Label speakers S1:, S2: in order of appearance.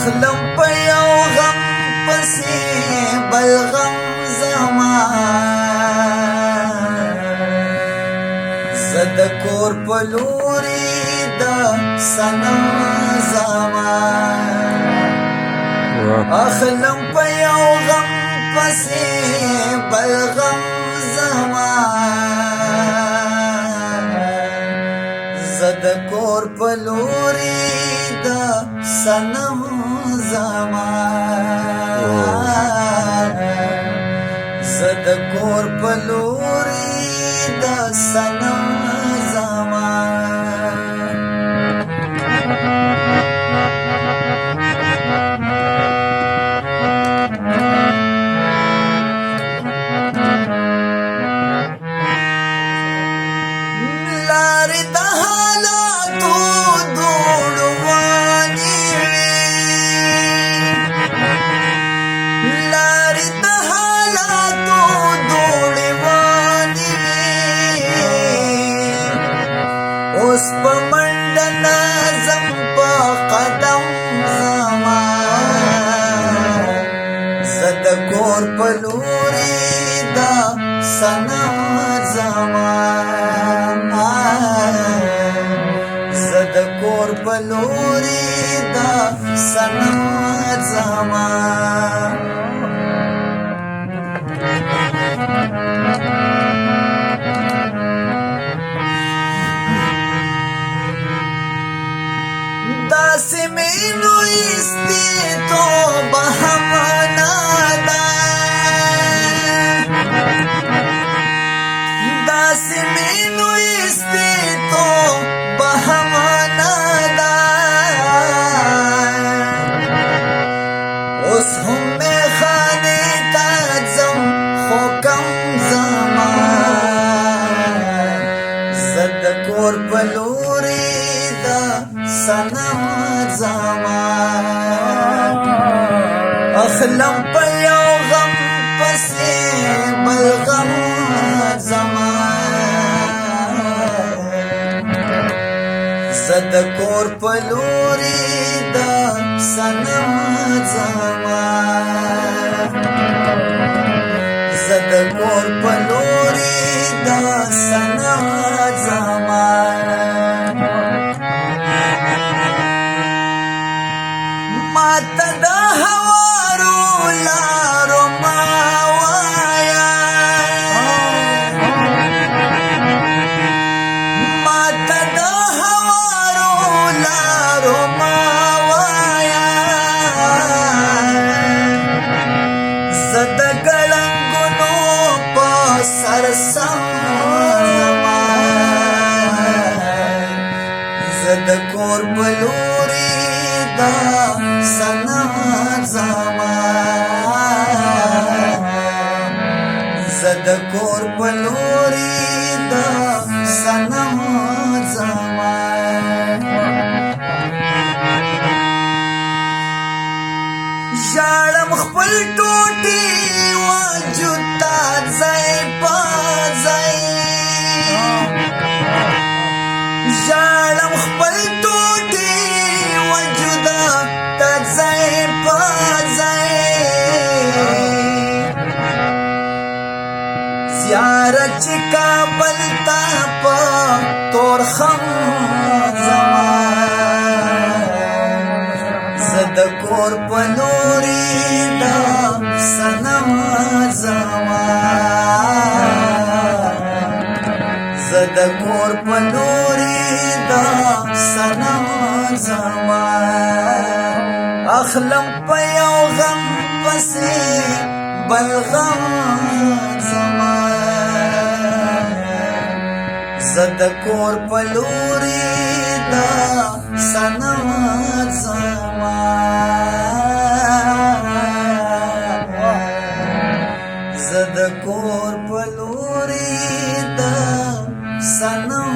S1: اخلم په یو غم پسې بل غم زما زه د کور په لوري د صنم زما اخلم په یو غم پسې بل غم زما زه د کور په لوري د صنم زما زه د کور په لوري د صنم زما لارې د حالاتو دوړو وانې وي لارې د حالاتو دوړې وانې وي اوس په منډه نازم په قدم زما زه د کور په لوري د صنم زما زه د کور په لوري د صنم زما داسې مینو ایستې توبه هم نه ده داسې مینو ایستې توبه هم نه ده اوس هم میخانې ته ځم خو کم زما زه د کور په لوري د صنم زما اخلم په یو غم پسې بل غم زما زه د کور په لوري د صنم زما زه د کور په لوري د صنم زما ماته د هوارو لارو ما وایا ماته د هوارو لارو ما وایا زه د ګړنګونو په سر سم زما زه د کور په لوري د صنم زما زه د کور په لوري د صنم زما ژاړم خپل ټوټې وجود ته ځای په ځای ژاړم خپل ټوټې وجود ته ځای په ځای زیارت چې کابل ته په تورخم زما زه د کور په لوري د صنم زما زه د کور په لوري د صنم زما اخلم په یو غم پسې بل غم زما زه د کور په لوري د صنم زما زه د کور په لوري د صنم